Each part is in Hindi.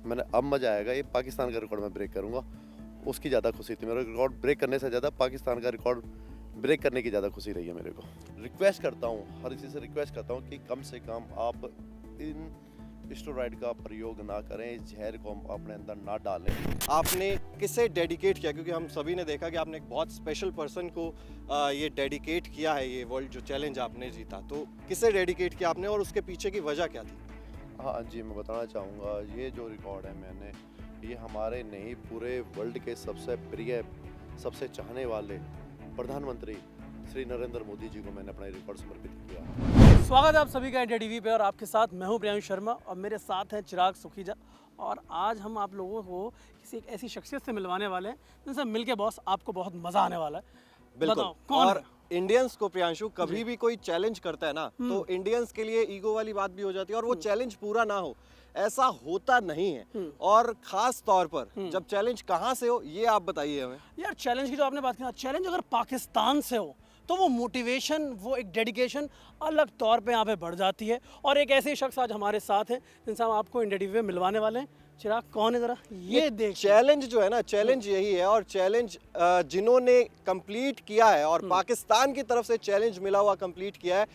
मैंने अब मज़ा आएगा, ये पाकिस्तान का रिकॉर्ड मैं ब्रेक करूँगा, उसकी ज़्यादा खुशी थी। मेरा रिकॉर्ड ब्रेक करने से ज़्यादा पाकिस्तान का रिकॉर्ड ब्रेक करने की ज़्यादा खुशी रही है मेरे को। रिक्वेस्ट करता हूँ, हर किसी से रिक्वेस्ट करता हूँ कि कम से कम आप इन स्टेरॉइड का प्रयोग ना करें, इस जहर को अपने अंदर ना डालें। आपने किसे डेडिकेट किया, क्योंकि हम सभी ने देखा कि आपने एक बहुत स्पेशल पर्सन को ये डेडिकेट किया है, ये वर्ल्ड जो चैलेंज आपने जीता, तो किसे डेडिकेट किया आपने और उसके पीछे की वजह क्या थी? हाँ जी, मैं बताना चाहूँगा, ये जो रिकॉर्ड है मैंने, ये हमारे नहीं पूरे वर्ल्ड के सबसे प्रिय, सबसे चाहने वाले प्रधानमंत्री श्री नरेंद्र मोदी जी को मैंने अपना रिकॉर्ड समर्पित किया। स्वागत है आप सभी का इंडिया टीवी पे और आपके साथ मैं हूं प्रियांशु शर्मा और मेरे साथ हैं चिराग सुखीजा। और आज हम आप लोगों को किसी एक ऐसी शख्सियत से मिलवाने वाले हैं जिनसे मिलके बॉस आपको बहुत मज़ा आने वाला है। बिल्कुल। बताओ कौन और है? इंडियंस को प्रियांशु कभी भी कोई चैलेंज करता है ना, तो इंडियंस के लिए ईगो वाली बात भी हो जाती है और वो चैलेंज पूरा ना हो, ऐसा होता नहीं है। और खास तौर पर जब चैलेंज कहाँ से हो, ये आप बताइए हमें। यार चैलेंज की जो आपने बात की ना, चैलेंज अगर पाकिस्तान से हो तो वो मोटिवेशन, वो एक डेडिकेशन अलग तौर पे यहाँ पे बढ़ जाती है। और एक ऐसे शख्स आज हमारे साथ हैं जिनसे हम आपको इंडिया टीवी में मिलवाने वाले हैं। चिराग कौन है ज़रा ये देख। चैलेंज जो है ना, चैलेंज यही है। और चैलेंज जिन्होंने कंप्लीट किया है और पाकिस्तान की तरफ से चैलेंज मिला हुआ कंप्लीट किया है,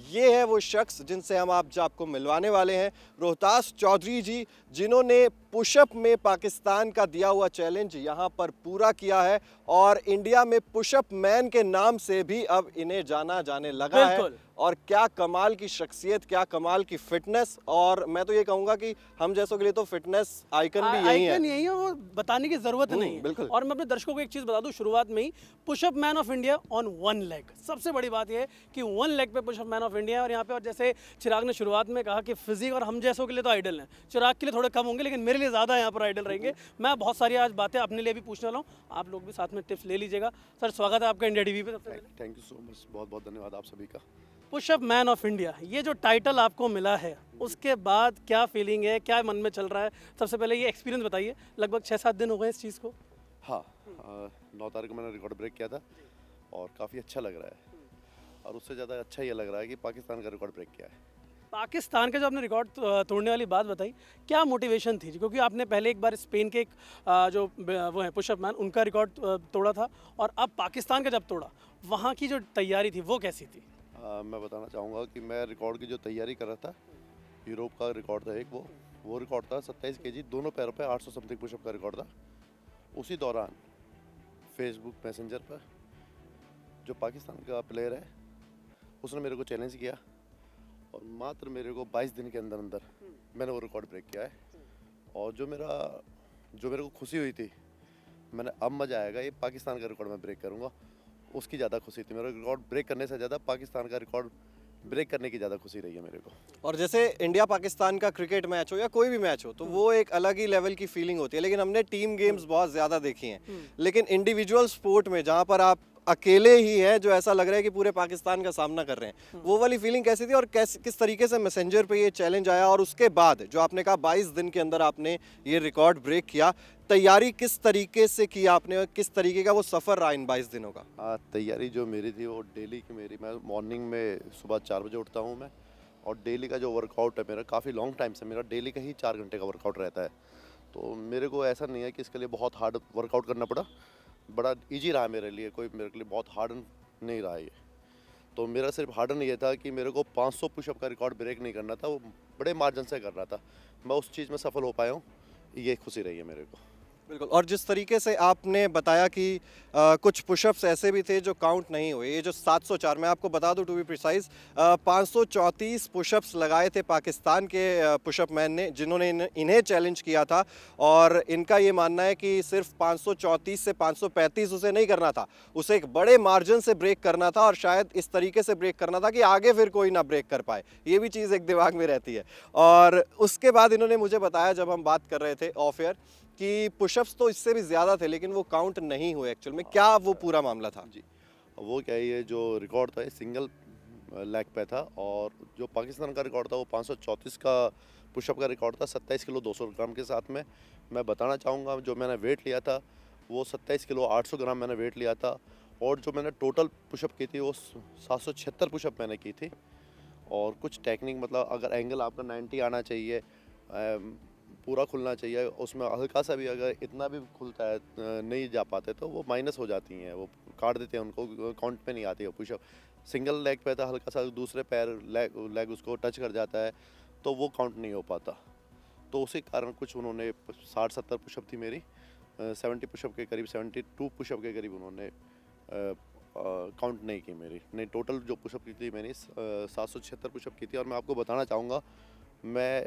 ये है वो शख्स जिनसे हम आज आपको मिलवाने वाले हैं। रोहतास चौधरी जी, जिन्होंने पुशअप में पाकिस्तान का दिया हुआ चैलेंज यहाँ पर पूरा किया है और इंडिया में पुशअप मैन के नाम से भी अब इन्हें जाना जाने लगा है। और क्या कमाल की शख्सियत, क्या कमाल की फिटनेस। और मैं तो ये कहूँगा कि हम जैसों के लिए तो फिटनेस आइकन भी यही है। आइकन यही है, वो बताने की जरूरत नहीं है। बिल्कुल। और मैं अपने दर्शकों को एक चीज़ बता दूं शुरुआत में ही, pushup man of India on one leg. सबसे बड़ी बात ये है कि वन लेग पे पुशअप मैन ऑफ इंडिया है। और यहाँ पे, और जैसे चिराग ने शुरुआत में कहा कि फिजिक और हम जैसों के लिए तो आइडल हैं, चिराग के लिए थोड़े कम होंगे लेकिन मेरे लिए ज़्यादा यहाँ पर आइडल रहेंगे। मैं बहुत सारी आज बातें अपने लिए भी पूछने वाला हूँ, आप लोग भी साथ में टिप्स ले लीजिएगा। सर स्वागत है आपका इंडिया टीवी पे। सबसे पहले थैंक यू सो मच, बहुत बहुत धन्यवाद आप सभी का। पुशअप मैन ऑफ इंडिया, ये जो टाइटल आपको मिला है, उसके बाद क्या फीलिंग है, क्या मन में चल रहा है? सबसे पहले ये एक्सपीरियंस बताइए। लगभग 6-7 दिन हो गए इस चीज़ को। हाँ, 9 तारीख को मैंने रिकॉर्ड ब्रेक किया था और काफ़ी अच्छा लग रहा है। और उससे ज़्यादा अच्छा ये लग रहा है कि पाकिस्तान का रिकॉर्ड ब्रेक किया है। पाकिस्तान का जो आपने रिकॉर्ड तोड़ने वाली बात बताई, क्या मोटिवेशन थी? क्योंकि आपने पहले एक बार स्पेन के एक जो वो है पुशअप मैन, उनका रिकॉर्ड तोड़ा था, और अब पाकिस्तान का जब तोड़ा, वहाँ की जो तैयारी थी वो कैसी थी? मैं बताना चाहूँगा कि मैं रिकॉर्ड की जो तैयारी कर रहा था, यूरोप का रिकॉर्ड था एक, वो रिकॉर्ड था 27 केजी, दोनों पैरों पे 800 समथिंग पुशअप का रिकॉर्ड था। उसी दौरान फेसबुक मैसेंजर पर जो पाकिस्तान का प्लेयर है, उसने मेरे को चैलेंज किया और मात्र मेरे को 22 दिन के अंदर अंदर मैंने वो रिकॉर्ड ब्रेक किया है। और जो मेरे को खुशी हुई थी, मैंने अब मज़ा आएगा, ये पाकिस्तान का रिकॉर्ड मैं ब्रेक करूँगा, उसकी ज़्यादा खुशी थी। मेरा रिकॉर्ड ब्रेक करने से ज़्यादा पाकिस्तान का रिकॉर्ड ब्रेक करने की ज़्यादा खुशी रही है मेरे को। और जैसे इंडिया पाकिस्तान का क्रिकेट मैच हो या कोई भी मैच हो, तो वो एक अलग ही लेवल की फीलिंग होती है। लेकिन हमने टीम गेम्स बहुत ज़्यादा देखी हैं, लेकिन इंडिविजुअल स्पोर्ट में जहाँ पर आप अकेले ही हैं, जो ऐसा लग रहा है कि पूरे पाकिस्तान का सामना कर रहे हैं, वो वाली फीलिंग कैसी थी? और किस तरीके से मैसेंजर पे ये चैलेंज आया, और उसके बाद जो आपने कहा 22 दिन के अंदर आपने ये रिकॉर्ड ब्रेक किया, तैयारी किस तरीके से की आपने और किस तरीके का वो सफ़र रहा इन 22 दिनों का? तैयारी जो मेरी थी वो डेली की मैं मॉर्निंग में सुबह 4 बजे उठता हूँ मैं, और डेली का जो वर्कआउट है मेरा, काफ़ी लॉन्ग टाइम से मेरा डेली का ही 4 घंटे का वर्कआउट रहता है। तो मेरे को ऐसा नहीं है कि इसके लिए बहुत हार्ड वर्कआउट करना पड़ा, बड़ा इजी रहा मेरे लिए, कोई मेरे के लिए बहुत हार्ड नहीं रहा ये। तो मेरा सिर्फ हार्डन ये था कि मेरे को 500 पुशअप का रिकॉर्ड ब्रेक नहीं करना था, वो बड़े मार्जिन से कर रहा था। मैं उस चीज़ में सफल हो पाया हूँ, ये खुशी रही है मेरे को। बिल्कुल। और जिस तरीके से आपने बताया कि कुछ पुशअप्स ऐसे भी थे जो काउंट नहीं हुए, ये जो 704, मैं आपको बता दूं टू बी प्रिसाइज, 534 पुशअप्स लगाए थे पाकिस्तान के पुशअप मैन ने, जिन्होंने इन्हें चैलेंज किया था। और इनका ये मानना है कि सिर्फ 534 से 535 उसे नहीं करना था, उसे एक बड़े मार्जिन से ब्रेक करना था, और शायद इस तरीके से ब्रेक करना था कि आगे फिर कोई ना ब्रेक कर पाए। ये भी चीज़ एक दिमाग में रहती है। और उसके बाद इन्होंने मुझे बताया, जब हम बात कर रहे थे ऑफ एयर, कि पुशअप्स तो इससे भी ज़्यादा थे लेकिन वो काउंट नहीं हुए एक्चुअल में। क्या वो पूरा मामला था? जी, वो क्या है, ये जो रिकॉर्ड था ये सिंगल लेग पे था, और जो पाकिस्तान का रिकॉर्ड था वो 534 का पुशअप का रिकॉर्ड था, 27 किलो 200 ग्राम के साथ में। मैं बताना चाहूँगा, जो मैंने वेट लिया था वो 27 किलो 800 ग्राम मैंने वेट लिया था। और जो मैंने टोटल पुशअप की थी वो 776 पुशअप मैंने की थी। और कुछ टेक्निक, मतलब अगर एंगल आपका 90 आना चाहिए, पूरा खुलना चाहिए, उसमें हल्का सा भी अगर इतना भी खुलता है नहीं जा पाते तो वो माइनस हो जाती हैं, वो काट देते हैं, उनको काउंट में नहीं आती है पुशअप। सिंगल लेग पे था, हल्का सा दूसरे पैर लेग उसको टच कर जाता है तो वो काउंट नहीं हो पाता। तो उसी कारण कुछ उन्होंने 60-70 पुशअप थी मेरी, 70 पुशअप के करीब, 72 पुशअप के करीब उन्होंने काउंट नहीं की मेरी। नहीं, टोटल जो पुशअप की थी मैंने 776 पुशअप की थी। और मैं आपको बताना चाहूँगा, मैं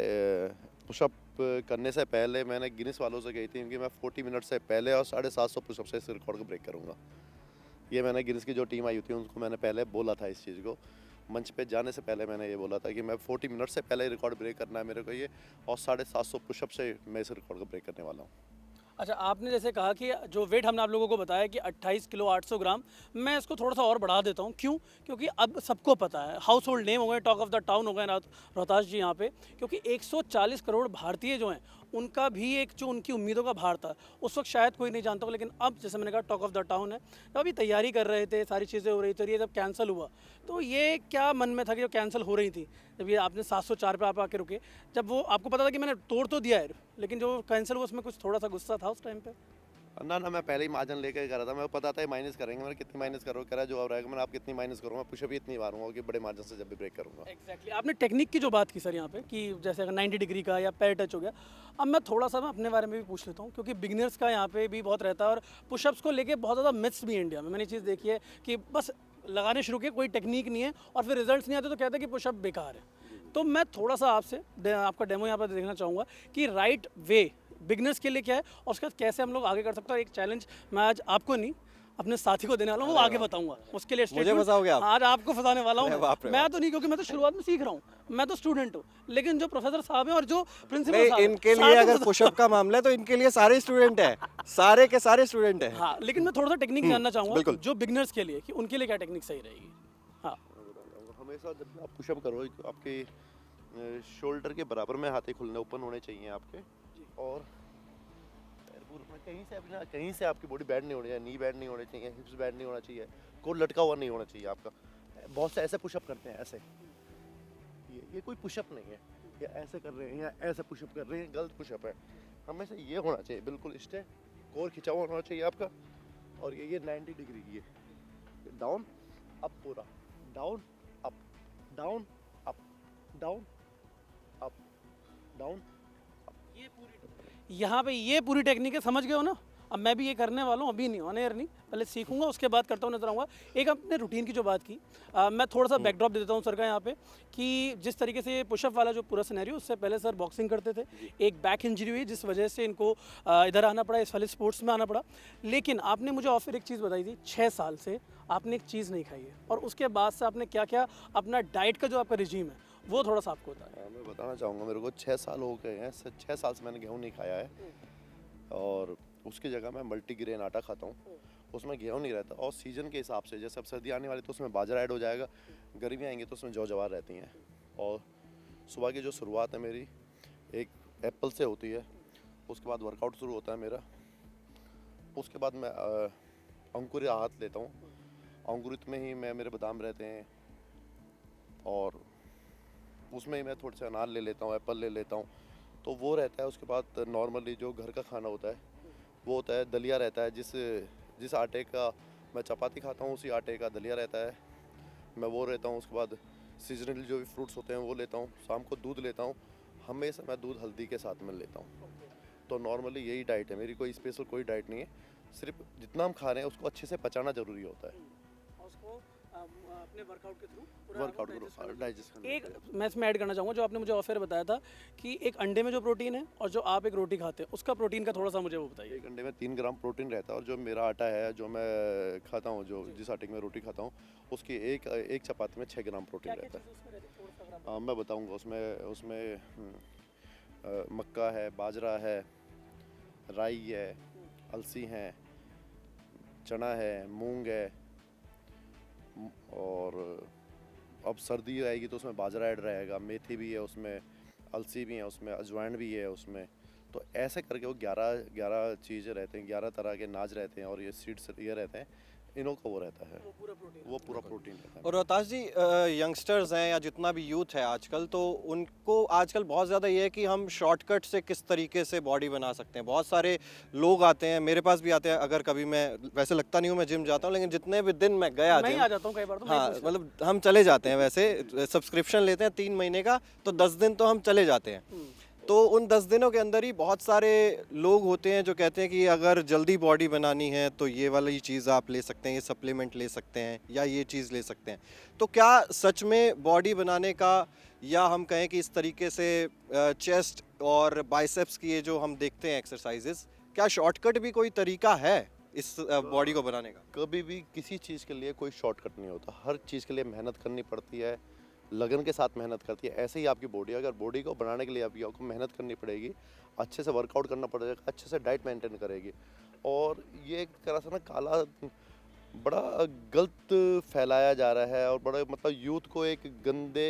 पुशअप करने से पहले मैंने गिनीज वालों से कही थी कि मैं 40 मिनट से पहले और 750 पुशअप से इस रिकॉर्ड को ब्रेक करूँगा। ये मैंने गिनीज की जो टीम आई थी उनको मैंने पहले बोला था इस चीज़ को, मंच पे जाने से पहले मैंने ये बोला था कि मैं 40 मिनट से पहले रिकॉर्ड ब्रेक करना है मेरे को ये, और 750 पुशअप से मैं इस रिकॉर्ड को ब्रेक करने वाला हूँ। अच्छा, आपने जैसे कहा कि जो वेट हमने आप लोगों को बताया कि 28 किलो 800 ग्राम, मैं इसको थोड़ा सा और बढ़ा देता हूँ। क्यों? क्योंकि अब सबको पता है, हाउस होल्ड नेम हो गए, टॉक ऑफ द टाउन हो गए रोहतास जी यहाँ पे, क्योंकि 140 करोड़ भारतीय जो हैं उनका भी एक जो उनकी उम्मीदों का भार था उस वक्त शायद कोई नहीं जानता हो, लेकिन अब जैसे मैंने कहा टॉक ऑफ द टाउन है। जब अभी तैयारी कर रहे थे, सारी चीज़ें हो रही थी, और ये जब कैंसिल हुआ तो ये क्या मन में था कि जो कैंसिल हो रही थी, जब ये आपने 704 पे आप आके रुके, जब वो आपको पता था कि मैंने तोड़ तो दिया है, लेकिन जो कैंसिल हुआ उसमें कुछ थोड़ा सा गुस्सा था उस टाइम पे? ना मैं पहले ही मार्जिन लेकर करा था, मैं पता था माइनस करेंगे, मैंने कितनी माइनस करो, कह रहा जो अब रहेगा मैंने आप कितनी माइनस करूँगा, पुशअप इतनी मारूंगा कि बड़े मार्जिन से जब भी ब्रेक करूँगा। एग्जैक्टली आपने टेक्निक की जो बात की सर यहाँ पे कि जैसे अगर 90 डिग्री का या पैर टच हो गया, अब मैं थोड़ा सा मैं अपने बारे में भी पूछ लेता हूँ, क्योंकि बिगिनर्स का यहाँ पे भी बहुत रहता है और पुशअप्स को लेके बहुत ज़्यादा मिथ्स भी हैं इंडिया में। मैंने ये चीज़ देखी है कि बस लगाने शुरू किए, कोई टेक्निक नहीं है, और फिर रिजल्ट्स नहीं आते तो कहते हैं कि पुशअप बेकार है। तो मैं थोड़ा सा आपसे आपका डेमो यहाँ पर देखना चाहूँगा कि राइट वे बिगनर्स के लिए क्या है, और उसके बाद कैसे हम लोग आगे कर सकते हैं। और एक चैलेंज मैं आज आपको नहीं, अपने साथी को देने वाला हूँ, वो आगे बताऊंगा उसके लिए। मुझे फंसाओगे आप? आज आपको फंसाने वाला अरे बाप हूँ रे मैं बाप। तो नहीं, क्योंकि मैं तो शुरुआत में सीख रहा हूँ, मैं तो स्टूडेंट हूँ, लेकिन जो प्रोफेसर साहब हैं और जो प्रिंसिपल नहीं, साहब हैं, इनके लिए सारे अगर तो- पुशअप का मामला है तो इनके लिए सारे स्टूडेंट हैं, सारे के सारे स्टूडेंट हैं। हाँ, लेकिन मैं थोड़ा सा टेक्निक जानना चाहूँगा बिल्कुल। जो बिगनर्स के लिए, कि उनके लिए क्या टेक्निक सही रहेगी। हाँ, हमेशा जब भी आप पुशअप करो तो आपके शोल्डर के बराबर में हाथे खुलने ओपन होने चाहिए आपके, और कहीं से आपकी बॉडी बैंड नहीं होनी चाहिए, नी बैंड नहीं होने चाहिए, हिप्स बैंड नहीं होना चाहिए, कोई लटका हुआ नहीं होना चाहिए आपका। बहुत से ऐसे पुशअप करते हैं, ऐसे, ये कोई पुशअप नहीं है, ये ऐसे कर रहे हैं या ऐसे पुशअप कर रहे हैं, गलत पुशअप है। हमेशा ये होना चाहिए बिल्कुल स्ट्रेट, कोर खिंचा हुआ होना चाहिए आपका, और ये 90 डिग्री, ये डाउन अप, पूरा down up, down up, down up, down. यहाँ पे ये पूरी टेक्निक है, समझ गए हो ना? अब मैं भी ये करने वाला हूँ, अभी नहीं, ऑन एयर नहीं, पहले सीखूंगा उसके बाद करता हूँ, नजर आऊँगा। एक आपने रूटीन की जो बात की, मैं थोड़ा सा बैकड्रॉप दे देता हूँ सर का यहाँ पे, कि जिस तरीके से पुशअप वाला जो पूरा सिनेरियो, उससे पहले सर बॉक्सिंग करते थे, एक बैक इंजरी हुई जिस वजह से इनको इधर आना पड़ा, इस वाले स्पोर्ट्स में आना पड़ा। लेकिन आपने मुझे और फिर एक चीज़ बताई थी, 6 साल से आपने एक चीज़ नहीं खाई है, और उसके बाद से आपने क्या क्या अपना डाइट का जो आपका रिजीम है वो थोड़ा सा आपको बताया। मैं बताना चाहूँगा, मेरे को 6 साल हो गए हैं, 6 साल से मैंने गेहूँ नहीं खाया है, और उसकी जगह मैं मल्टीग्रेन आटा खाता हूँ, उसमें गेहूँ नहीं रहता। और सीज़न के हिसाब से, जैसे अब सर्दी आने वाली तो उसमें बाजरा ऐड हो जाएगा, गर्मी आएंगे तो उसमें जौ जवार रहती हैं। और सुबह की जो शुरुआत है मेरी एक एप्पल से होती है, उसके बाद वर्कआउट शुरू होता है मेरा, उसके बाद मैं अंकुरित आहार लेता हूँ, अंकुरित में ही मेरे बादाम रहते हैं, और उसमें ही मैं थोड़े से अनार ले लेता हूँ, एप्पल ले लेता हूँ, तो वो रहता है। उसके बाद नॉर्मली जो घर का खाना होता है वो होता है दलिया रहता है, जिस आटे का मैं चपाती खाता हूँ उसी आटे का दलिया रहता है, मैं वो रहता हूँ। उसके बाद सीजनल जो भी फ्रूट्स होते हैं वो लेता हूँ, शाम को दूध लेता हूँ, हमेशा मैं दूध हल्दी के साथ में लेता हूँ। तो नॉर्मली यही डाइट है मेरी, कोई स्पेशल कोई डाइट नहीं है, सिर्फ जितना हम खा रहे हैं उसको अच्छे से पचाना ज़रूरी होता है। उसको अपने वर्कआउट के थ्रू वर्कआउट करो, डाइजेस्ट एक मैं इसमें ऐड करना चाहूँगा, जो आपने मुझे ऑफर बताया था कि एक अंडे में जो प्रोटीन है और जो आप एक रोटी खाते हैं, उसका प्रोटीन का थोड़ा सा मुझे वो बताइए। एक अंडे में 3 ग्राम प्रोटीन रहता है, और जो मेरा आटा है जो मैं खाता हूँ, जो जिस आटे की मैं रोटी खाता हूँ, उसकी एक चपाती में 6 ग्राम प्रोटीन रहता है। मैं बताऊँगा, उसमें मक्का है, बाजरा है, राई है, अलसी है, चना है, मूंग है, और अब सर्दी आएगी तो उसमें बाजरा ऐड रहेगा, मेथी भी है उसमें, अलसी भी है उसमें, अजवाइन भी है उसमें। तो ऐसे करके वो 11 चीज़ें रहते हैं, 11 तरह के अनाज रहते हैं, और ये सीड्स ये रहते हैं, इनो का वो रहता है, वो पूरा प्रोटीन। वो पूरा प्रोटीन रहता है। और रोहतास जी, यंगस्टर्स हैं या जितना भी यूथ है आजकल, तो उनको आजकल बहुत ज़्यादा ये है कि हम शॉर्टकट से किस तरीके से बॉडी बना सकते हैं। बहुत सारे लोग आते हैं, मेरे पास भी आते हैं, अगर कभी मैं वैसे लगता नहीं हूँ मैं जिम जाता हूँ, लेकिन जितने भी दिन मैं गया मैं ही जिम, आ जाता हूँ कई बार, तो मैं ही हाँ पूछ रहा मतलब हम चले जाते हैं, वैसे सब्सक्रिप्शन लेते हैं 3 महीने का, तो 10 दिन तो हम चले जाते हैं। हूँ। तो उन 10 दिनों के अंदर ही बहुत सारे लोग होते हैं जो कहते हैं कि अगर जल्दी बॉडी बनानी है तो ये वाली चीज़ आप ले सकते हैं, ये सप्लीमेंट ले सकते हैं या ये चीज़ ले सकते हैं। तो क्या सच में बॉडी बनाने का, या हम कहें कि इस तरीके से चेस्ट और बाइसेप्स की ये जो हम देखते हैं एक्सरसाइजेस, क्या शॉर्टकट भी कोई तरीका है इस बॉडी को बनाने का? कभी भी किसी चीज़ के लिए कोई शॉर्टकट नहीं होता, हर चीज़ के लिए मेहनत करनी पड़ती है, लगन के साथ मेहनत करती है। ऐसे ही आपकी बॉडी, अगर बॉडी को बनाने के लिए आपको मेहनत करनी पड़ेगी, अच्छे से वर्कआउट करना पड़ेगा, अच्छे से डाइट मेंटेन करेगी। और ये एक तरह से ना काला बड़ा गलत फैलाया जा रहा है, और बड़ा मतलब यूथ को एक गंदे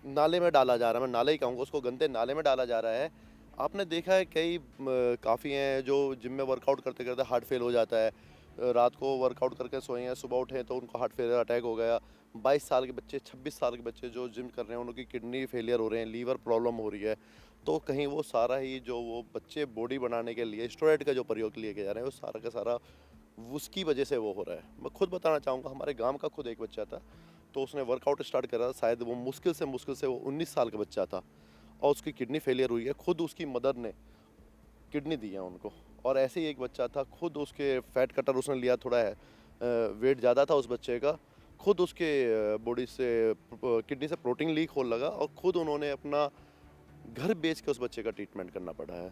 नाले में डाला जा रहा है। मैं नाले ही कहूँगा उसको, गंदे नाले में डाला जा रहा है। आपने देखा है कई काफ़ी हैं जो जिम में वर्कआउट करते करते हार्ट फेल हो जाता है, रात को वर्कआउट करके सोए हैं, सुबह उठे तो उनको हार्ट फेलियर अटैक हो गया। 22 साल के बच्चे, 26 साल के बच्चे जो जिम कर रहे हैं, उनकी किडनी फेलियर हो रहे हैं, लीवर प्रॉब्लम हो रही है। तो कहीं वो सारा ही जो वो बच्चे बॉडी बनाने के लिए स्टेरॉइड का जो प्रयोग लिए जा रहे हैं, वो सारा का सारा उसकी वजह से वो हो रहा है। मैं खुद बताना चाहूँगा, हमारे गांव का खुद एक बच्चा था, तो उसने वर्कआउट स्टार्ट करा, शायद वो मुश्किल से वो 19 साल का बच्चा था, और उसकी किडनी फेलियर हुई है। खुद उसकी मदर ने किडनी दी है उनको। और ऐसे ही एक बच्चा था, खुद उसके फैट कटर उसने लिया, थोड़ा है वेट ज़्यादा था उस बच्चे का, खुद उसके बॉडी से किडनी से प्रोटीन लीक होने लगा, और खुद उन्होंने अपना घर बेच के उस बच्चे का ट्रीटमेंट करना पड़ा है।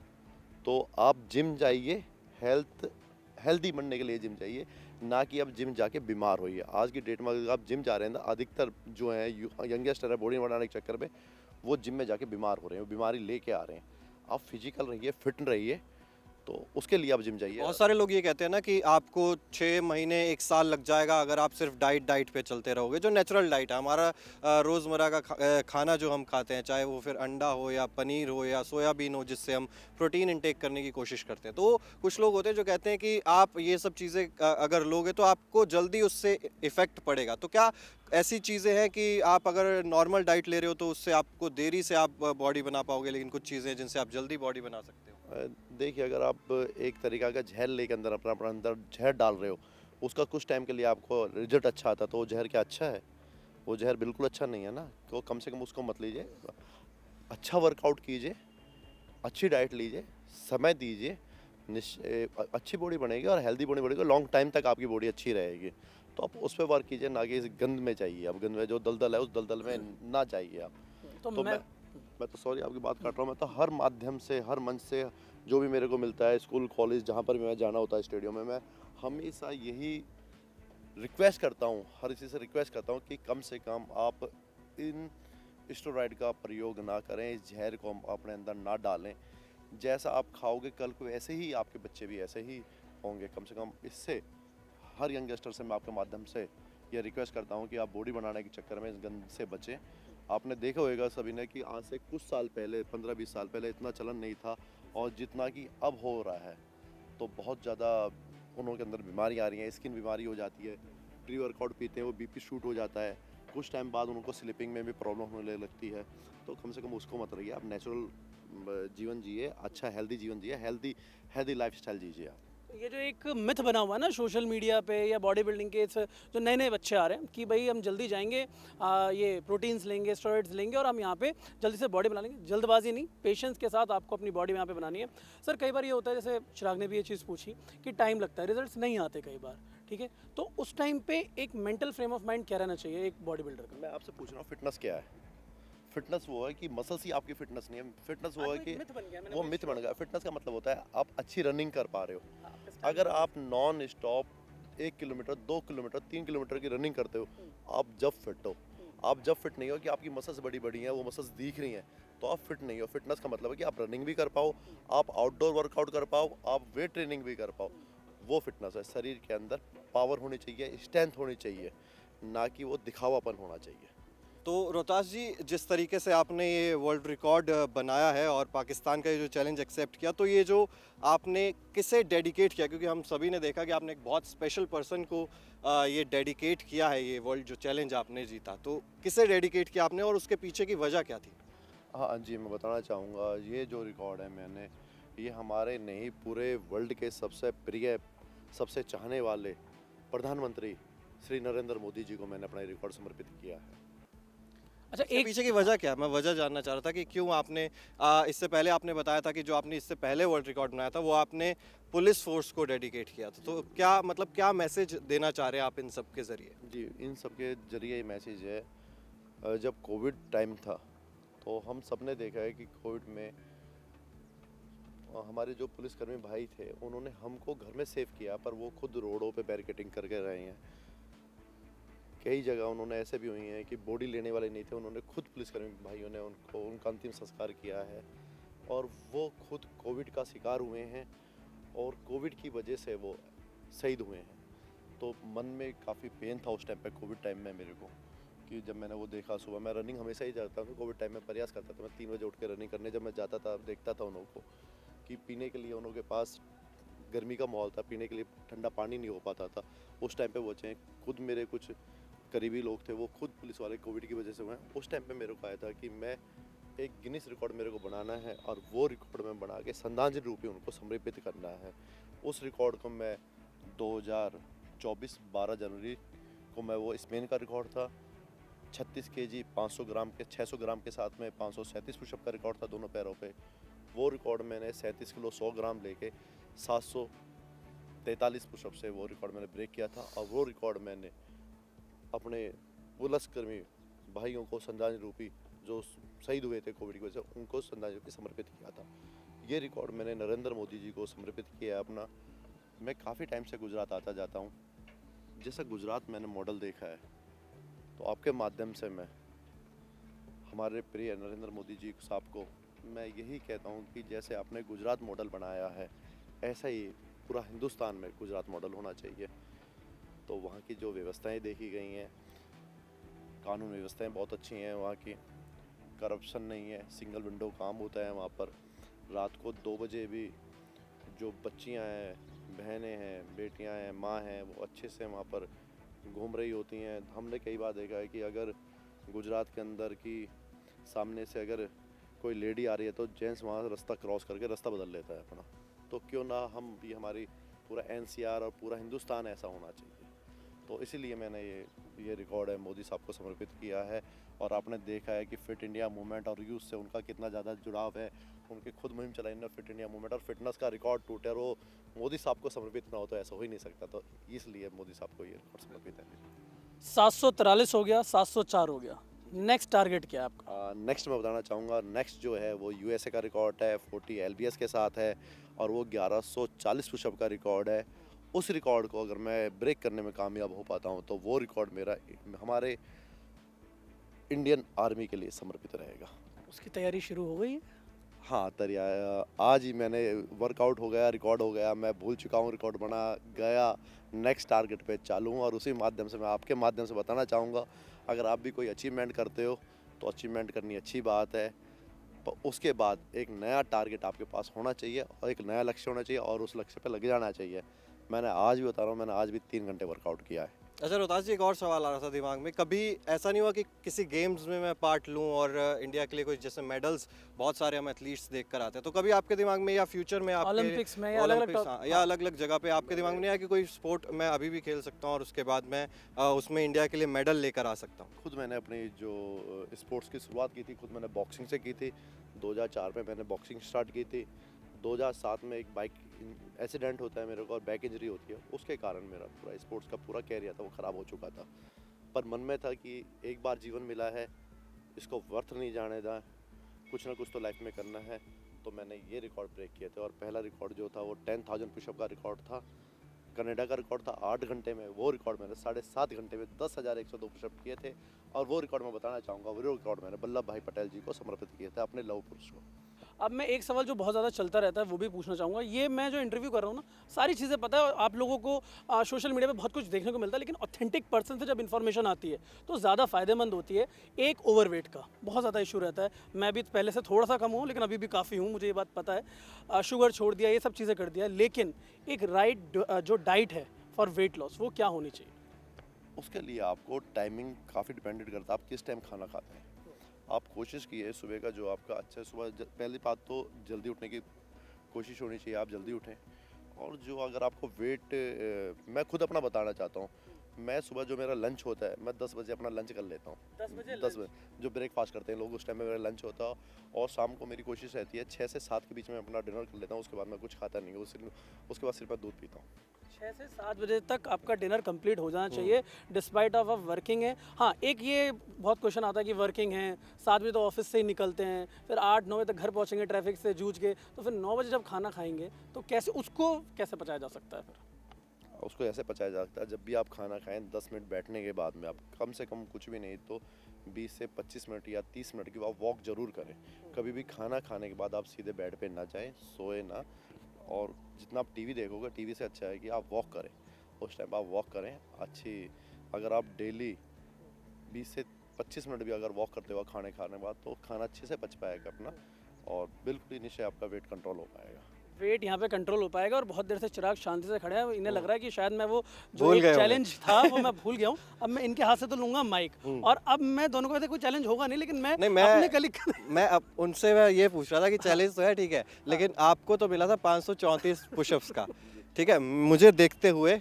तो आप जिम जाइए, हेल्दी बनने के लिए जिम जाइए, ना कि आप जिम जाके बीमार होइए। आज की डेट में अगर आप जिम जा रहे हैं ना, अधिकतर जो है यंगस्टर है, बॉडी बनाने के चक्कर में वो जिम में जाके बीमार हो रहे हैं, वो बीमारी लेके आ रहे हैं। आप फिजिकल रहिए, फिट रहिए, तो उसके लिए आप जिम जाइए। बहुत सारे लोग ये कहते हैं ना कि आपको 6 महीने 1 साल लग जाएगा अगर आप सिर्फ डाइट पे चलते रहोगे, जो नेचुरल डाइट है हमारा, रोज़मर्रा का खाना जो हम खाते हैं, चाहे वो फिर अंडा हो या पनीर हो या सोयाबीन हो, जिससे हम प्रोटीन इंटेक करने की कोशिश करते हैं। तो कुछ लोग होते हैं जो कहते हैं कि आप ये सब चीज़ें अगर लोगे तो आपको जल्दी उससे इफ़ेक्ट पड़ेगा। तो क्या ऐसी चीज़ें हैं कि आप अगर नॉर्मल डाइट ले रहे हो तो उससे आपको देरी से आप बॉडी बना पाओगे, लेकिन कुछ चीज़ें जिनसे आप जल्दी बॉडी बना सकते हो? देखिए, अगर आप एक तरीका का जहर लेके अंदर अपना अंदर जहर डाल रहे हो, उसका कुछ टाइम के लिए आपको रिजल्ट अच्छा आता, तो वो जहर क्या अच्छा है? वो जहर बिल्कुल अच्छा नहीं है ना। तो कम से कम उसको मत लीजिए, अच्छा वर्कआउट कीजिए, अच्छी डाइट लीजिए, समय दीजिए, अच्छी बॉडी बनेगी और हेल्दी बॉडी बनेगी, लॉन्ग टाइम तक आपकी बॉडी अच्छी रहेगी। तो आप उस पर वर्क कीजिए, ना कि इस गंद में चाहिए। आप गंद में जो दलदल है, उस दलदल में ना चाहिए आप। तो तो मैं तो सॉरी आपकी बात काट रहा हूँ। मैं तो हर माध्यम से, हर मंच से जो भी मेरे को मिलता है, स्कूल कॉलेज जहाँ पर भी मैं जाना होता है, स्टेडियम में, मैं हमेशा यही रिक्वेस्ट करता हूँ, हर किसी से रिक्वेस्ट करता हूँ कि कम से कम आप इन स्टेरॉइड का प्रयोग ना करें, इस जहर को अपने अंदर ना डालें। जैसा आप खाओगे कल को वैसे ही आपके बच्चे भी ऐसे ही होंगे। कम से कम इससे हर यंगस्टर से मैं आपके माध्यम से ये रिक्वेस्ट करता हूँ कि आप बॉडी बनाने के चक्कर में इस गंद से बचें। आपने देखा होगा सभी ने कि आज से कुछ साल पहले, 15-20 साल पहले इतना चलन नहीं था, और जितना कि अब हो रहा है, तो बहुत ज़्यादा उनों के अंदर बीमारी आ रही है, स्किन बीमारी हो जाती है। प्री वर्कआउट पीते हैं, वो बीपी शूट हो जाता है, कुछ टाइम बाद उनको स्लीपिंग में भी प्रॉब्लम होने लगती है। तो कम से कम उसको मत रहिए, आप नेचुरल जीवन जिए, अच्छा हेल्दी जीवन जिए, हेल्दी लाइफस्टाइल जीजिए आप। ये जो एक मिथ बना हुआ है ना सोशल मीडिया पे या बॉडी बिल्डिंग के जो नए नए बच्चे आ रहे हैं कि भाई हम जल्दी जाएंगे, ये प्रोटीन्स लेंगे, स्टेरॉइड्स लेंगे और हम यहाँ पे जल्दी से बॉडी बना लेंगे। जल्दबाजी नहीं, पेशेंस के साथ आपको अपनी बॉडी यहाँ पे बनानी है। सर कई बार ये होता है, जैसे चिराग ने भी ये चीज़ पूछी कि टाइम लगता है, रिजल्ट्स नहीं आते कई बार, ठीक है, तो उस टाइम पे एक मेंटल फ्रेम ऑफ माइंड क्या रहना चाहिए एक बॉडी बिल्डर का? मैं आपसे पूछ रहा हूँ, फिटनेस क्या है? फिटनेस वो है कि मसल्स ही आपकी फिटनेस नहीं है। फिटनेस वो है कि वो मिथ बन गया। फिटनेस का मतलब होता है आप अच्छी रनिंग कर पा रहे हो। अगर आप non stop 1 kilometre, 2 kilometre, 3 kilometre की रनिंग करते हो, आप जब फिट हो। आप जब फिट नहीं हो कि आपकी मसल्स बड़ी बड़ी हैं, वो मसल्स दिख रही हैं, तो आप फिट नहीं हो। फिटनेस का मतलब है कि आप रनिंग भी कर पाओ, आप आउटडोर वर्कआउट कर पाओ, आप वेट ट्रेनिंग भी कर पाओ। वो फिटनेस है। शरीर के अंदर पावर होनी चाहिए, स्ट्रेंथ होनी चाहिए, ना कि वो दिखावापन होना चाहिए। तो रोहतास जी, जिस तरीके से आपने ये वर्ल्ड रिकॉर्ड बनाया है और पाकिस्तान का ये जो चैलेंज एक्सेप्ट किया, तो ये जो आपने किसे डेडिकेट किया, क्योंकि हम सभी ने देखा कि आपने एक बहुत स्पेशल पर्सन को ये डेडिकेट किया है, ये वर्ल्ड जो चैलेंज आपने जीता, तो किसे डेडिकेट किया आपने और उसके पीछे की वजह क्या थी? हाँ जी, मैं बताना चाहूँगा ये जो रिकॉर्ड है मैंने, ये हमारे नहीं पूरे वर्ल्ड के सबसे प्रिय, सबसे चाहने वाले प्रधानमंत्री श्री नरेंद्र मोदी जी को मैंने अपना ये रिकॉर्ड समर्पित किया है। अच्छा, इसके एक पीछे की वजह क्या है? मैं वजह जानना चाह रहा था कि क्यों आपने इससे पहले आपने बताया था कि जो आपने इससे पहले वर्ल्ड रिकॉर्ड बनाया था वो आपने पुलिस फोर्स को डेडिकेट किया था, तो क्या मतलब क्या मैसेज देना चाह रहे हैं आप इन सब के ज़रिए? जी, इन सब के जरिए ये मैसेज है, जब कोविड टाइम था तो हम सब ने देखा है कि कोविड में हमारे जो पुलिसकर्मी भाई थे उन्होंने हमको घर में सेव किया, पर वो खुद रोडों पे बैरिकेडिंग करके रहे हैं। कई जगह उन्होंने ऐसे भी हुई हैं कि बॉडी लेने वाले नहीं थे, उन्होंने खुद पुलिसकर्मी भाइयों ने उनका अंतिम संस्कार किया है और वो खुद कोविड का शिकार हुए हैं और कोविड की वजह से वो शहीद हुए हैं। तो मन में काफ़ी पेन था उस टाइम पे, कोविड टाइम में मेरे को, कि जब मैंने वो देखा। सुबह मैं रनिंग हमेशा ही जाता हूँ, कोविड टाइम में प्रयास करता था मैं 3 बजे उठ के रनिंग करने। जब मैं जाता था देखता था उन लोगों को कि पीने के लिए उन लोगों के पास गर्मी का माहौल था, पीने के लिए ठंडा पानी नहीं हो पाता था। उस टाइम पे बचे खुद मेरे कुछ करीबी लोग थे, वो खुद पुलिस वाले कोविड की वजह से हुए हैं। उस टाइम पे मेरे को आया था कि मैं एक गिनीज रिकॉर्ड मेरे को बनाना है और वो रिकॉर्ड में बना के श्रद्धांजलि रूप में उनको समर्पित करना है। उस रिकॉर्ड को मैं 2024 12 जनवरी को मैं वो स्पेन का रिकॉर्ड था 36 केजी 500 ग्राम के 600 ग्राम के साथ में 537 पुशअप का रिकॉर्ड था दोनों पैरों पे। वो रिकॉर्ड मैंने 37 किलो 100 ग्राम लेके 743 पुशअप से वो रिकॉर्ड मैंने ब्रेक किया था और वो रिकॉर्ड मैंने अपने पुलिसकर्मी भाइयों को श्रद्धांजलि रूपी जो शहीद हुए थे कोविड की वजह से उनको श्रद्धांजलि रूपी समर्पित किया था। ये रिकॉर्ड मैंने नरेंद्र मोदी जी को समर्पित किया है अपना। मैं काफ़ी टाइम से गुजरात आता जाता हूँ, जैसा गुजरात मैंने मॉडल देखा है, तो आपके माध्यम से मैं हमारे प्रिय नरेंद्र मोदी जी साहब को मैं यही कहता हूँ कि जैसे आपने गुजरात मॉडल बनाया है, ऐसा ही पूरा हिंदुस्तान में गुजरात मॉडल होना चाहिए। तो वहाँ की जो व्यवस्थाएं देखी गई हैं, कानून व्यवस्थाएं बहुत अच्छी हैं वहाँ की, करप्शन नहीं है, सिंगल विंडो काम होता है वहाँ पर। रात को 2 बजे भी जो बच्चियाँ हैं, बहनें हैं, बेटियाँ हैं, माँ हैं, वो अच्छे से वहाँ पर घूम रही होती हैं। हमने कई बार देखा है कि अगर गुजरात के अंदर की सामने से अगर कोई लेडी आ रही है तो जेंट्स वहाँ रास्ता क्रॉस करके रास्ता बदल लेता है अपना। तो क्यों ना हम भी, हमारी पूरा NCR और पूरा हिंदुस्तान ऐसा होना चाहिए। तो इसीलिए मैंने ये रिकॉर्ड है मोदी साहब को समर्पित किया है। और आपने देखा है कि फिट इंडिया मूवमेंट और यूथ से उनका कितना ज़्यादा जुड़ाव है। उनकी खुद मुहिम चलाई ना फिट इंडिया मूवमेंट, और फिटनेस का रिकॉर्ड टूटे और वो मोदी साहब को समर्पित ना हो तो ऐसा हो ही नहीं सकता। तो इसलिए मोदी साहब को ये रिकॉर्ड समर्पित है। 743 हो गया, 704 हो गया, नेक्स्ट टारगेट क्या है आपका? नेक्स्ट मैं बताना चाहूँगा, नेक्स्ट जो है वो USA का रिकॉर्ड है, 40 LBS के साथ है और वो 1140 पुशअप का रिकॉर्ड है। उस रिकॉर्ड को अगर मैं ब्रेक करने में कामयाब हो पाता हूँ तो वो रिकॉर्ड मेरा हमारे इंडियन आर्मी के लिए समर्पित रहेगा। उसकी तैयारी शुरू हो गई है? हाँ, आज ही मैंने वर्कआउट हो गया, रिकॉर्ड हो गया, मैं भूल चुका हूँ रिकॉर्ड बना गया। नेक्स्ट टारगेट पे चालू हूँ और उसी माध्यम से मैं आपके माध्यम से बताना चाहूँगा, अगर आप भी कोई अचीवमेंट करते हो तो अचीवमेंट करनी अच्छी बात है, पर उसके बाद एक नया टारगेट आपके पास होना चाहिए और एक नया लक्ष्य होना चाहिए और उस लक्ष्य पे लग जाना चाहिए। मैंने आज भी बता रहा हूँ, मैंने आज भी 3 घंटे वर्कआउट किया है। अच्छा रोहतास जी, एक और सवाल आ रहा था दिमाग में, कभी ऐसा नहीं हुआ कि किसी गेम्स में मैं पार्ट लूं और इंडिया के लिए कोई, जैसे मेडल्स बहुत सारे हम एथलीट्स देख कर आते हैं, तो कभी आपके दिमाग में या फ्यूचर में आपके ओलंपिक्स में या अलग-अलग या अलग अलग जगह पे आपके दिमाग में नहीं आया कि कोई स्पोर्ट मैं अभी भी खेल सकता हूँ और उसके बाद मैं उसमें इंडिया के लिए मेडल लेकर आ सकता हूँ? खुद मैंने अपनी जो स्पोर्ट्स की शुरुआत की थी, खुद मैंने बॉक्सिंग से की थी। 2004 में मैंने बॉक्सिंग स्टार्ट की थी। 2007 में एक बाइक एक्सीडेंट होता है मेरे को और बैक इंजरी होती है, उसके कारण मेरा पूरा स्पोर्ट्स का पूरा कैरियर था वो ख़राब हो चुका था। पर मन में था कि एक बार जीवन मिला है, इसको वर्थ नहीं जाने दें, कुछ ना कुछ तो लाइफ में करना है। तो मैंने ये रिकॉर्ड ब्रेक किए थे और पहला रिकॉर्ड जो था वो 10,000 पुशअप का रिकॉर्ड था। कनाडा का रिकॉर्ड था 8 घंटे में, वो रिकॉर्ड मैंने 7.5 घंटे में 10,102 पुशअप किए थे। और वो रिकॉर्ड मैं बताना चाहूँगा, वो रिकॉर्ड मैंने वल्लभ भाई पटेल जी को समर्पित किए थे, अपने लौह पुरुष को। अब मैं एक सवाल जो बहुत ज़्यादा चलता रहता है वो भी पूछना चाहूँगा। ये मैं जो इंटरव्यू कर रहा हूँ ना, सारी चीज़ें पता है, आप लोगों को सोशल मीडिया पे बहुत कुछ देखने को मिलता है, लेकिन ऑथेंटिक पर्सन से जब इन्फॉर्मेशन आती है तो ज़्यादा फ़ायदेमंद होती है। एक ओवरवेट का बहुत ज़्यादा इशू रहता है। मैं भी पहले से थोड़ा सा कम हूँ, लेकिन अभी भी काफ़ी हूँ, मुझे ये बात पता है। शुगर छोड़ दिया, ये सब चीज़ें कर दिया, लेकिन एक राइट जो डाइट है फॉर वेट लॉस वो क्या होनी चाहिए? उसके लिए आपको टाइमिंग काफ़ी डिपेंडेंट करता है, आप किस टाइम खाना खाते हैं। आप कोशिश कीजिए सुबह का जो आपका अच्छा पहली बात तो जल्दी उठने की कोशिश होनी चाहिए, आप जल्दी उठें। और जो अगर आपको मैं खुद अपना बताना चाहता हूँ, मैं सुबह जो मेरा लंच होता है, मैं 10 बजे अपना लंच कर लेता हूँ। 10 बजे जो ब्रेकफास्ट करते हैं लोग, उस टाइम में मेरा लंच होता है। और शाम को मेरी कोशिश रहती है 6 से 7 के बीच में अपना डिनर कर लेता हूँ। उसके बाद मैं कुछ खाता नहीं हूँ, उसके बाद सिर्फ मैं दूध पीता हूँ। 6 से 7 बजे तक आपका डिनर कंप्लीट हो जाना चाहिए, डिस्पाइट ऑफ वर्किंग है। हाँ, एक ये बहुत क्वेश्चन आता है कि वर्किंग है, 7 बजे तो ऑफिस से ही निकलते हैं, फिर 8-9 बजे तक घर पहुँचेंगे ट्रैफिक से जूझ के, तो फिर 9 बजे जब खाना खाएंगे तो उसको कैसे पचाया जा सकता है फिर? उसको ऐसे पचाया जाता है, जब भी आप खाना खाएं 10 मिनट बैठने के बाद में आप कम से कम कुछ भी नहीं तो 20 से 25 मिनट या 30 मिनट की आप वॉक ज़रूर करें। कभी भी खाना खाने के बाद आप सीधे बेड पे ना जाएं, सोए ना। और जितना आप टीवी देखोगे, टीवी से अच्छा है कि आप वॉक करें, उस टाइम आप वॉक करें अच्छी। अगर आप डेली 20 से 25 मिनट भी अगर वॉक करते हो खाने खाने के बाद, तो खाना अच्छे से पच पाएगा अपना, और बिल्कुल ही निश्चय आपका वेट कंट्रोल हो पाएगा। वेट यहाँ पे कंट्रोल हो पाएगा। और बहुत देर से चिराग शांति से खड़े हैं, इन्हें लग रहा है कि शायद मैं वो जो भूल एक गए चैलेंज था वो मैं भूल गया हूँ। अब मैं इनके हाथ से तो लूंगा माइक, और अब मैं दोनों को वैसे कोई चैलेंज होगा नहीं, लेकिन मैं अपने कलीग मैं अब उनसे मैं ये पूछ रहा था कि चैलेंज तो है ठीक है, लेकिन आपको तो मिला था 534 पुशअप्स का, ठीक है। मुझे देखते हुए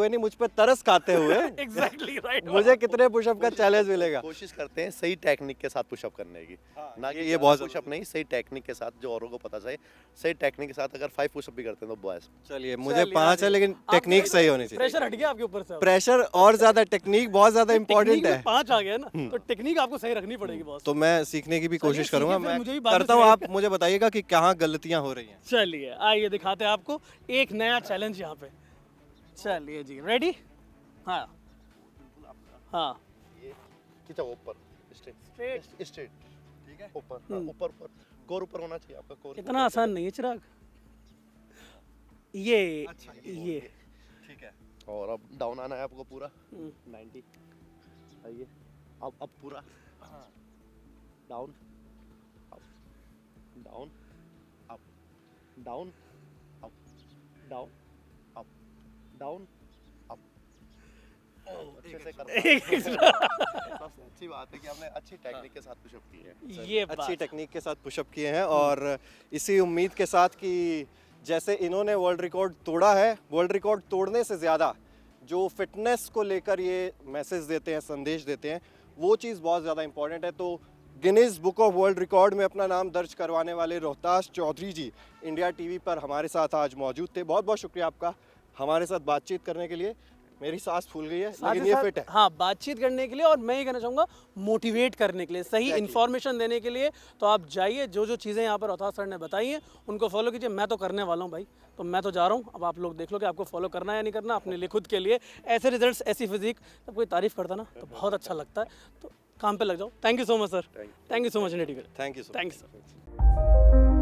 नहीं, मुझ पे तरस खाते हुए एग्जैक्टली राइट, मुझे कितने पुशअप का चैलेंज मिलेगा? कोशिश करते हैं सही टेक्निक के साथ पुशअप करने की, ना कि ये बहुत पुशअप नहीं, सही टेक्निक के साथ जो औरों को पता चले। सही टेक्निक के साथ अगर 5 पुशअप भी करते हैं तो बॉयज। चलिए, मुझे 5 है, लेकिन टेक्निक सही होनी चाहिए। प्रेशर हट गया आपके ऊपर से, प्रेशर और ज्यादा, टेक्निक बहुत ज्यादा इंपॉर्टेंट है। 5 आ गया ना, तो टेक्निक आपको सही रखनी पड़ेगी बॉस। तो मैं सीखने की भी कोशिश सीखिए, करूंगा, फिर मैं मुझे भी बाद में करता हूँ। सिखाइए। आप मुझे बताइएगा कि कहाँ गलतियाँ हो रही हैं। चलिए आइए दिखाते हैं आपको एक नया चैलेंज यहाँ पे। चलिए जी, रेडी? हाँ हाँ, ये खींचा ऊपर, स्ट्रेट ठीक है, ऊपर ऊपर ऊपर, कोर ऊपर होना चाहिए आपका, कोर। इतना आसान नहीं है चिराग ये। ये ठीक है। और अब डाउन आना है आपको पूरा 90। आइए अब पूरा down, up down, up down, up down, up down, up. अच्छे से कर सबसे अच्छी बात है कि आपने अच्छी टेक्निक के साथ पुशअप किए हैं। ये अच्छी टेक्निक के साथ पुशअप किए हैं, और इसी उम्मीद के साथ कि जैसे इन्होंने वर्ल्ड रिकॉर्ड तोड़ा है, वर्ल्ड रिकॉर्ड तोड़ने से ज़्यादा जो फिटनेस को लेकर ये मैसेज देते हैं, संदेश देते हैं, वो चीज़ बहुत ज़्यादा इंपॉर्टेंट है। तो Guinness book of world record में अपना नाम दर्ज करवाने वाले रोहताश चौधरी जी इंडिया टीवी पर हमारे साथ आज मौजूद थे। बहुत बहुत शुक्रिया आपका हमारे साथ बातचीत करने के लिए। मेरी सांस फूल गई है, लेकिन ये फिट है। हाँ, बातचीत करने के लिए, और मैं ये कहना चाहूँगा मोटिवेट करने के लिए, सही इन्फॉर्मेशन देने के लिए। तो आप जाइए, जो जो चीज़ें यहाँ पर रोहतास सर ने बताई हैं उनको फॉलो कीजिए। मैं तो करने वाला हूँ भाई, तो मैं तो जा रहा हूँ। अब आप लोग देख लो कि आपको फॉलो करना है या नहीं करना, अपने लिए खुद के लिए। ऐसे रिजल्ट्स, ऐसी फिजिक, जब कोई तारीफ करता ना तो बहुत अच्छा लगता है। तो काम पे लग जाओ। Thank you so much sir, thank you so much India TV. Thank you sir.